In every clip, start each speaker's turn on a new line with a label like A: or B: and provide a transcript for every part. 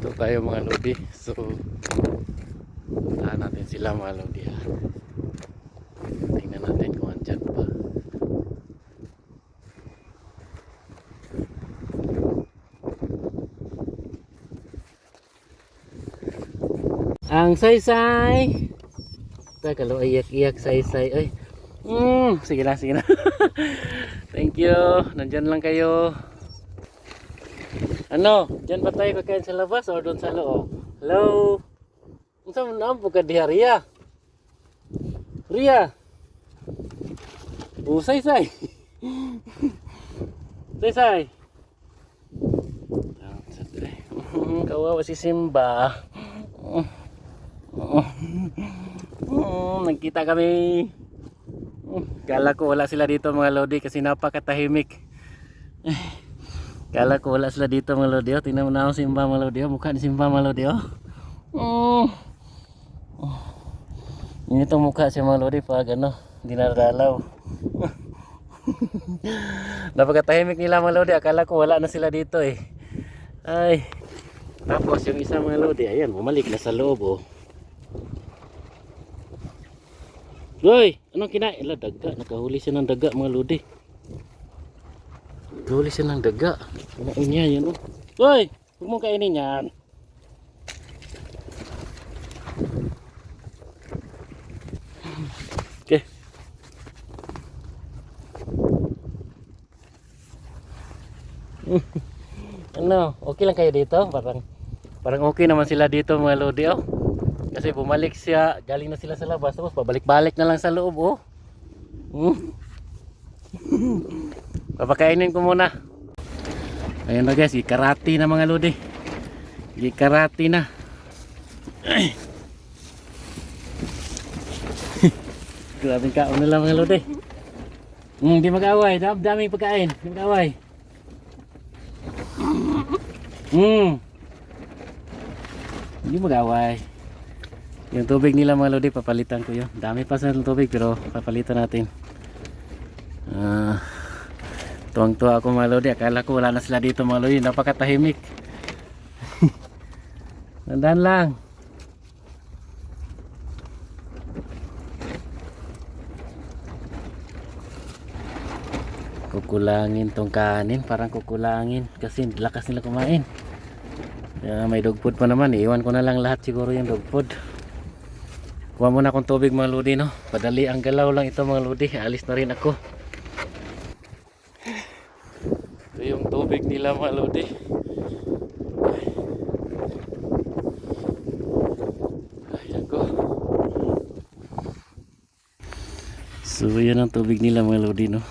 A: Dito tayo mga lodi. So puntahan natin sila mga lodi ha. Tingnan natin kung andyan pa. Ang saysay. Teka lo, iyak-iyak saysay. Ay. Sige na, sige na. Thank you. Nandyan lang kayo. Ano? Diyan ba tayo kakain sa labas o doon sa loob? Hello? Ang saan mo na po ka diha, Ria? Ria? Saysay. Saysay. Kawawa si Simba. Nagkita kami. Kala ko wala sila dito mga lodi kasi napakatahimik. Kala ko wala sila dito mga lodi. Tingnan mo na ang Simba mga lodi. Mukha ni Simba mga lodi. Yun itong mukha siya mga lodi pag ano, dinadalaw. Napakatahimik nila mga lodi. Akala ko wala na sila dito eh. Ay. Tapos yung isa mga lodi, ayan, bumalik na sa loob oh. Hoy, anong kinain? Ala, daga. Nakahuli siya ng daga mga lodi. Nakahuli siya ng daga. Kinain niya yan oh. Hoy, huwag mong kainin yan. Okay. Ano, okay lang kayo dito? Parang okay naman sila dito mga lodi oh. Kasi bumalik siya, galing na sila sa labas, tapos pabalik-balik na lang sa loob oh. Papakainin ko muna. Ayun na guys, ikarati na mga lodi. Ikarati na. Grabing kaon nila mga lodi. Hindi mag-away, daming pagkain, hindi mag-away. Hindi mag-away. Yung tubig nila mga lodi, papalitan ko yun. Dami pa sa tubig pero papalitan natin. Tuwang-tuwa ako mga lodi. Akala ko wala na sila dito mga lodi. Napakatahimik. Nandaan lang. Kukulangin tong kanin. Parang kukulangin. Kasi lakas nila kumain. May dog food pa naman. Iwan ko na lang lahat siguro yung dog food. Kuha muna akong tubig mga lodi no. Padali ang galaw lang ito mga lodi. Alis na rin ako. Ito yung tubig nila mga lodi. Ayan ko. So yan ang tubig nila mga lodi no.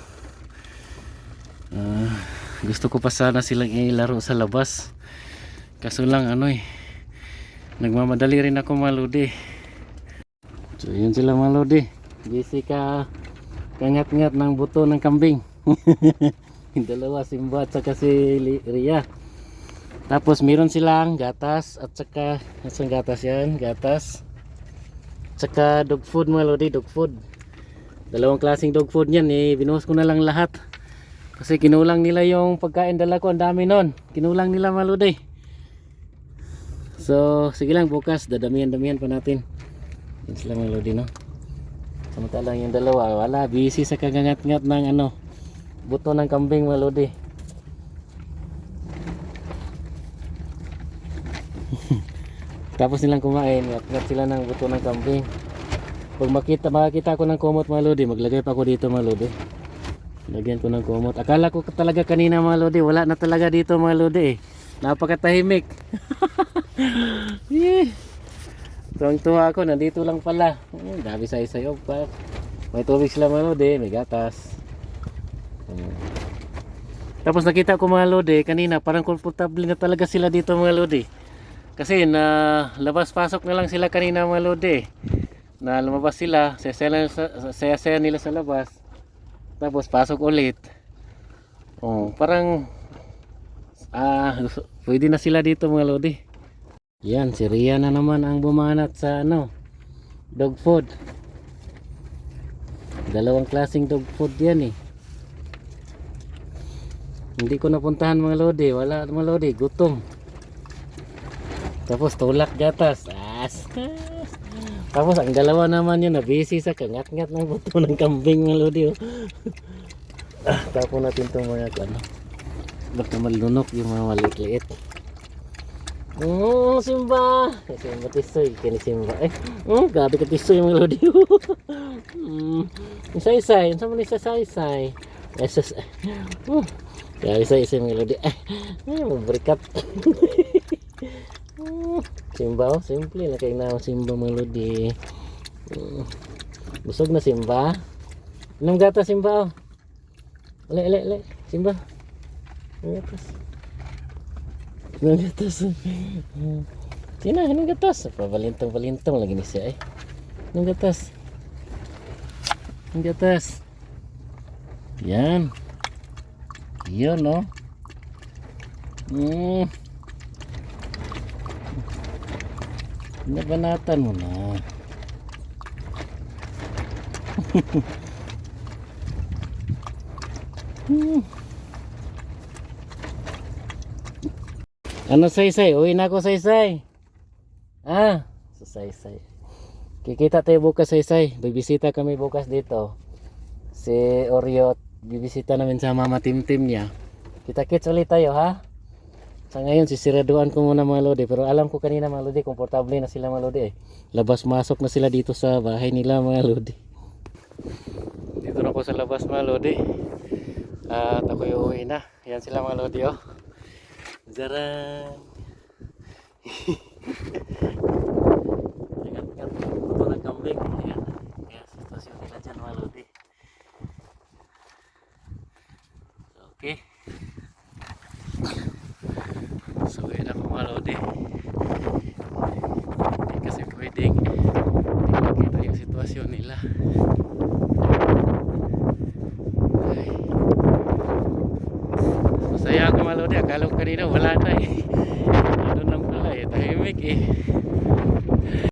A: Gusto ko pa sana silang ilaro sa labas. Kaso lang ano nagmamadali rin ako mga lodi. So yun sila mga lodi. Busy ka kangat-ngat ng buto ng kambing. Yung dalawa, Simba at saka si Ria. Tapos meron silang gatas at saka nasang gatas yan, gatas. Saka dog food mga lodi, dog food. Dalawang klaseng dog food yan binuhos ko na lang lahat. Kasi kinulang nila yung pagkain dala ko, ang dami nun. Kinulang nila mga lodi. So sige lang bukas dadamihan-damihan pa natin. Yan sila mga lodi no. Samantalang yung dalawa wala, busy sa kagangat-ngat ng buto ng kambing mga lodi. Tapos nilang kumain, ngat sila ng buto ng kambing. Pag makita ko ng kumot mga lodi, maglagay pa ako dito mga lodi. Lagyan ko ng kumot. Akala ko talaga kanina mga lodi, wala na talaga dito mga lodi Napakatahimik. Tuwang-tuwa ako, nandito lang pala. Dami sayo pa. May tubig sila mga lodi, may gatas. Tapos nakita ko mga lodi, kanina parang komportable na talaga sila dito mga lodi. Kasi na labas-pasok na lang sila kanina mga lodi. Na lumabas sila, saya-saya nila sa labas. Tapos pasok ulit. Parang pwede na sila dito mga lodi. Yan, si Ria na naman ang bumanat sa dog food. Dalawang klaseng dog food yan Hindi ko napuntahan mga lodi. Wala mga lodi, gutom. Tapos tulak gatas. As. Tapos ang dalawa naman yun na busy sa kangat-ngat ng buto ng kambing mga lodi. Oh. Tapos natin itong mga ano. Baka malunok yung mga maliit-liit. Simba. Simba tisoy. Kini Simba. Gabi ka tisoy mga lodi. Isay-say. Saan mo ni isay-say? Esos. Ya, isay-say mga lodi. Maberikat. Simba, oh. Simple na kayo na Simba mga lodi. Busog na Simba. Anong gata Simba, oh? Uli. Simba. Anong gatas? Anong gatas? Sina, anong gatas? Pabalintong lagi ni siya, eh. Anong gatas? Anong gatas? Yan. Yun, no? Nabanatan mo na. Ano Saysay? Uwi na ako Saysay. Sa Saysay. Kikita tayo bukas Saysay. Bibisita kami bukas dito. Si Oreo, bibisita namin sa mama Timtim niya. Kita-kits ulit tayo ha. Sa ngayon sisiraduan ko muna mga lodi. Pero alam ko kanina mga lodi, komportable na sila mga lodi eh. Labas masok na sila dito sa bahay nila mga lodi. Dito na po sa labas mga lodi. At ako'y uwi na. Yan sila mga lodi oh. Zarang. Ingat-ingat ito ng kambing. Ayan. Kaya sitwasyon nila dyan mga lodi. Okay. So yun ako mga lodi. Hindi kasi pwedeng hindi makita yung sitwasyon nila. Ay. Masaya ako mga lodi. Akala ko kanina wala na eh. Ano nang pala eh. Tahimik eh.